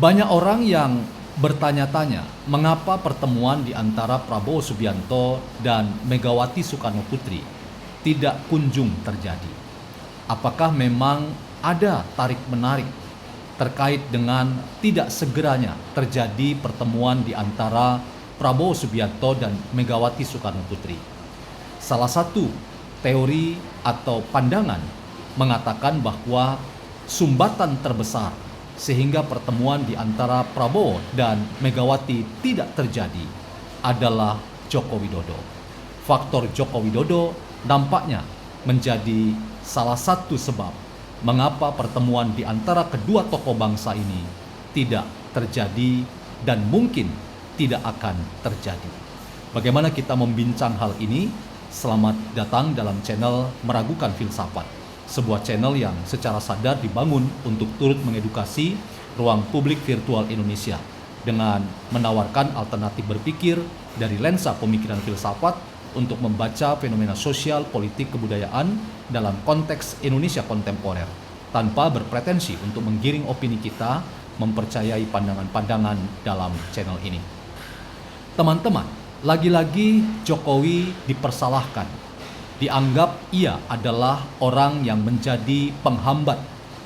Banyak orang yang bertanya-tanya mengapa pertemuan di antara Prabowo Subianto dan Megawati Soekarno Putri tidak kunjung terjadi. Apakah memang ada tarik-menarik terkait dengan tidak segeranya terjadi pertemuan di antara Prabowo Subianto dan Megawati Soekarno Putri? Salah satu teori atau pandangan mengatakan bahwa sumbatan terbesar sehingga pertemuan di antara Prabowo dan Megawati tidak terjadi adalah Joko Widodo. Faktor Joko Widodo nampaknya menjadi salah satu sebab mengapa pertemuan di antara kedua tokoh bangsa ini tidak terjadi dan mungkin tidak akan terjadi. Bagaimana kita membincang hal ini? Selamat datang dalam channel Meragukan Filsafat, sebuah channel yang secara sadar dibangun untuk turut mengedukasi ruang publik virtual Indonesia dengan menawarkan alternatif berpikir dari lensa pemikiran filsafat untuk membaca fenomena sosial, politik, kebudayaan dalam konteks Indonesia kontemporer tanpa berpretensi untuk menggiring opini kita mempercayai pandangan-pandangan dalam channel ini. Teman-teman, lagi-lagi Jokowi dipersalahkan. Dianggap ia adalah orang yang menjadi penghambat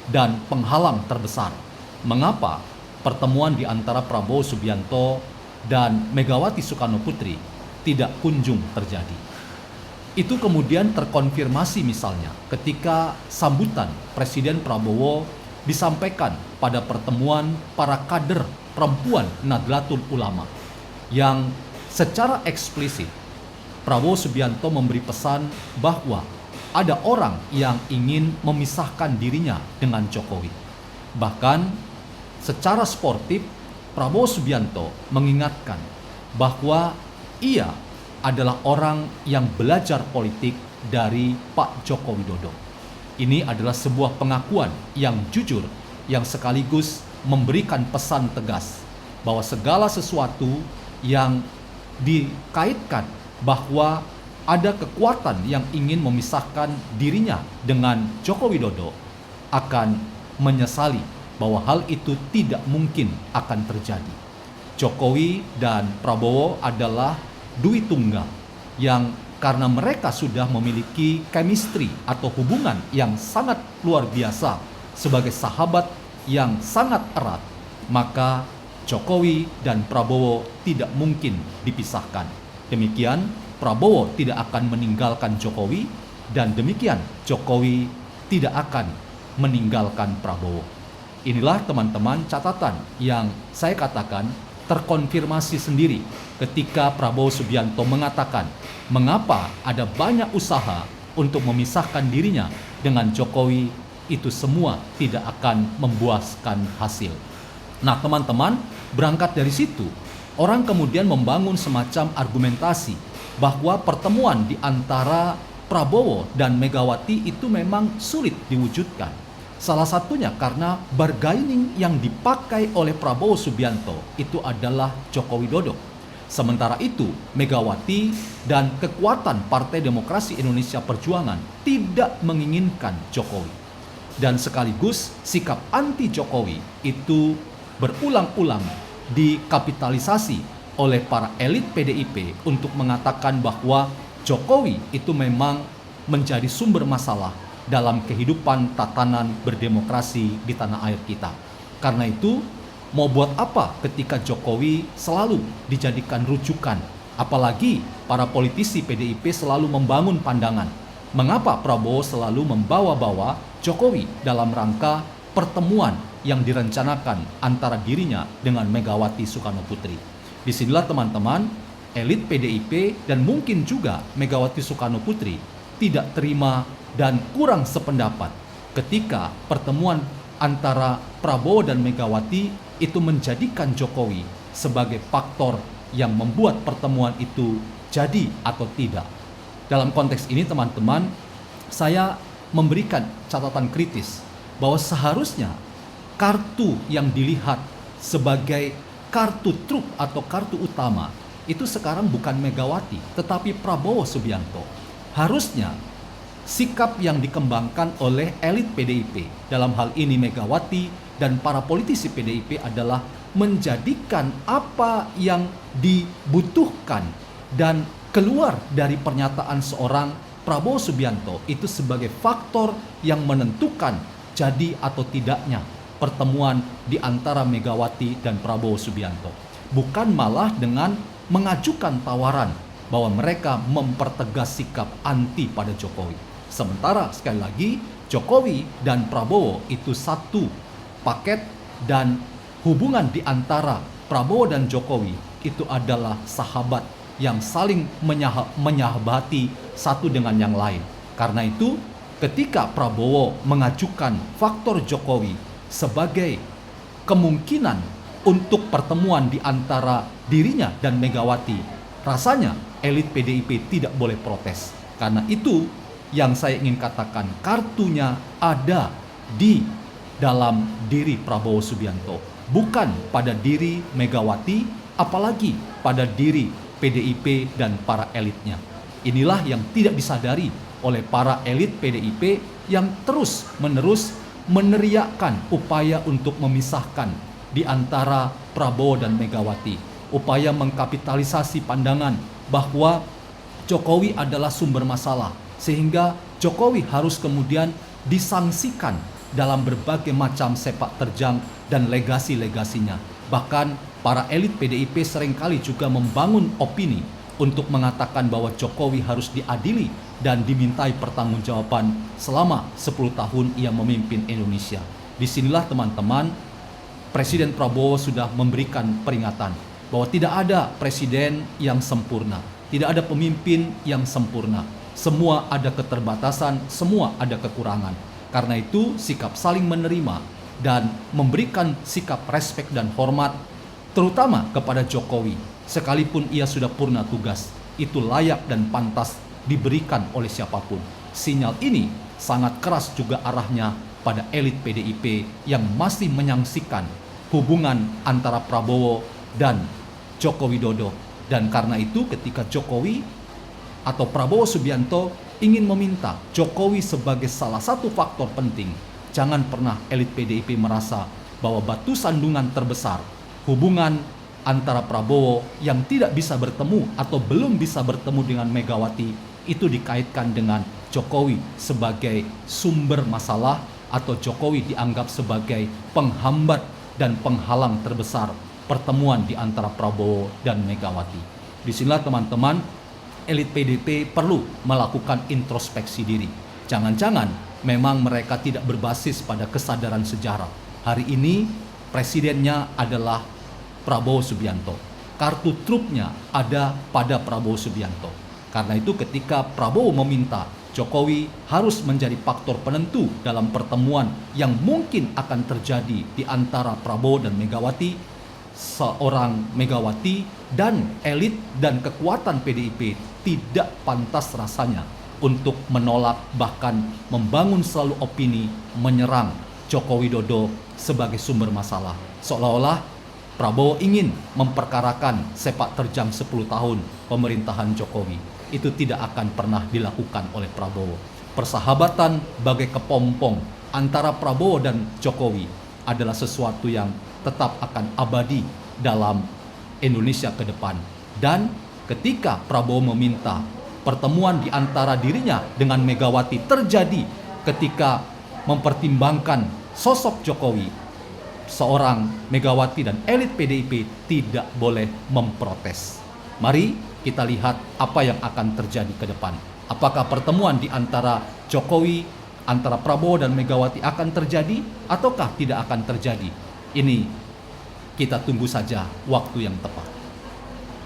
dan penghalang terbesar. Mengapa pertemuan di antara Prabowo Subianto dan Megawati Soekarno Putri tidak kunjung terjadi? Itu kemudian terkonfirmasi misalnya ketika sambutan Presiden Prabowo disampaikan pada pertemuan para kader perempuan Nahdlatul Ulama yang secara eksplisit Prabowo Subianto memberi pesan bahwa ada orang yang ingin memisahkan dirinya dengan Jokowi. Bahkan secara sportif Prabowo Subianto mengingatkan bahwa ia adalah orang yang belajar politik dari Pak Joko Widodo. Ini adalah sebuah pengakuan yang jujur yang sekaligus memberikan pesan tegas bahwa segala sesuatu yang dikaitkan bahwa ada kekuatan yang ingin memisahkan dirinya dengan Joko Widodo akan menyesali bahwa hal itu tidak mungkin akan terjadi. Jokowi dan Prabowo adalah dui tunggal yang karena mereka sudah memiliki chemistry atau hubungan yang sangat luar biasa sebagai sahabat yang sangat erat, maka Jokowi dan Prabowo tidak mungkin dipisahkan. Demikian Prabowo tidak akan meninggalkan Jokowi dan demikian Jokowi tidak akan meninggalkan Prabowo. Inilah teman-teman catatan yang saya katakan terkonfirmasi sendiri ketika Prabowo Subianto mengatakan mengapa ada banyak usaha untuk memisahkan dirinya dengan Jokowi, itu semua tidak akan membuahkan hasil. Nah teman-teman, berangkat dari situ, orang kemudian membangun semacam argumentasi bahwa pertemuan di antara Prabowo dan Megawati itu memang sulit diwujudkan. Salah satunya karena bargaining yang dipakai oleh Prabowo Subianto itu adalah Joko Widodo. Sementara itu, Megawati dan kekuatan Partai Demokrasi Indonesia Perjuangan tidak menginginkan Jokowi. Dan sekaligus sikap anti Jokowi itu berulang-ulang dikapitalisasi oleh para elit PDIP untuk mengatakan bahwa Jokowi itu memang menjadi sumber masalah dalam kehidupan tatanan berdemokrasi di tanah air kita. Karena itu, mau buat apa ketika Jokowi selalu dijadikan rujukan? Apalagi para politisi PDIP selalu membangun pandangan. Mengapa Prabowo selalu membawa-bawa Jokowi dalam rangka pertemuan yang direncanakan antara dirinya dengan Megawati Soekarno Putri? Disinilah teman-teman, elit PDIP dan mungkin juga Megawati Soekarno Putri tidak terima dan kurang sependapat ketika pertemuan antara Prabowo dan Megawati itu menjadikan Jokowi sebagai faktor yang membuat pertemuan itu jadi atau tidak. Dalam konteks ini teman-teman, saya memberikan catatan kritis bahwa seharusnya kartu yang dilihat sebagai kartu truk atau kartu utama itu sekarang bukan Megawati tetapi Prabowo Subianto. Harusnya sikap yang dikembangkan oleh elit PDIP, dalam hal ini Megawati dan para politisi PDIP adalah menjadikan apa yang dibutuhkan dan keluar dari pernyataan seorang Prabowo Subianto itu sebagai faktor yang menentukan jadi atau tidaknya pertemuan di antara Megawati dan Prabowo Subianto. Bukan malah dengan mengajukan tawaran bahwa mereka mempertegas sikap anti pada Jokowi. Sementara sekali lagi Jokowi dan Prabowo itu satu paket, dan hubungan di antara Prabowo dan Jokowi itu adalah sahabat yang saling menyahabati satu dengan yang lain. Karena itu ketika Prabowo mengajukan faktor Jokowi sebagai kemungkinan untuk pertemuan di antara dirinya dan Megawati, rasanya elit PDIP tidak boleh protes. Karena itu yang saya ingin katakan, kartunya ada di dalam diri Prabowo Subianto, bukan pada diri Megawati, apalagi pada diri PDIP dan para elitnya. Inilah yang tidak disadari oleh para elit PDIP yang terus-menerus meneriakkan upaya untuk memisahkan di antara Prabowo dan Megawati, upaya mengkapitalisasi pandangan bahwa Jokowi adalah sumber masalah, sehingga Jokowi harus kemudian disangsikan dalam berbagai macam sepak terjang dan legasi-legasinya. Bahkan para elit PDIP seringkali juga membangun opini untuk mengatakan bahwa Jokowi harus diadili dan dimintai pertanggungjawaban selama 10 tahun ia memimpin Indonesia. Disinilah teman-teman, Presiden Prabowo sudah memberikan peringatan bahwa tidak ada presiden yang sempurna, tidak ada pemimpin yang sempurna. Semua ada keterbatasan, semua ada kekurangan. Karena itu sikap saling menerima dan memberikan sikap respek dan hormat terutama kepada Jokowi, sekalipun ia sudah purna tugas, itu layak dan pantas diberikan oleh siapapun. Sinyal ini sangat keras juga arahnya pada elit PDIP yang masih menyaksikan hubungan antara Prabowo dan Joko Widodo. Dan karena itu ketika Jokowi atau Prabowo Subianto ingin meminta Jokowi sebagai salah satu faktor penting, jangan pernah elit PDIP merasa bahwa batu sandungan terbesar hubungan antara Prabowo yang tidak bisa bertemu atau belum bisa bertemu dengan Megawati itu dikaitkan dengan Jokowi sebagai sumber masalah, atau Jokowi dianggap sebagai penghambat dan penghalang terbesar pertemuan di antara Prabowo dan Megawati. Disinilah teman-teman, elit PDIP perlu melakukan introspeksi diri. Jangan-jangan memang mereka tidak berbasis pada kesadaran sejarah. Hari ini presidennya adalah Prabowo Subianto. Kartu trufnya ada pada Prabowo Subianto. Karena itu ketika Prabowo meminta Jokowi harus menjadi faktor penentu dalam pertemuan yang mungkin akan terjadi di antara Prabowo dan Megawati, seorang Megawati dan elit dan kekuatan PDIP tidak pantas rasanya untuk menolak, bahkan membangun selalu opini menyerang Joko Widodo sebagai sumber masalah. Seolah-olah Prabowo ingin memperkarakan sepak terjang 10 tahun pemerintahan Jokowi. Itu tidak akan pernah dilakukan oleh Prabowo. Persahabatan bagai kepompong antara Prabowo dan Jokowi adalah sesuatu yang tetap akan abadi dalam Indonesia ke depan. Dan ketika Prabowo meminta pertemuan di antara dirinya dengan Megawati terjadi ketika mempertimbangkan sosok Jokowi, seorang Megawati dan elit PDIP tidak boleh memprotes. Mari kita lihat apa yang akan terjadi ke depan. Apakah pertemuan di antara Jokowi, antara Prabowo dan Megawati akan terjadi ataukah tidak akan terjadi? Ini kita tunggu saja waktu yang tepat.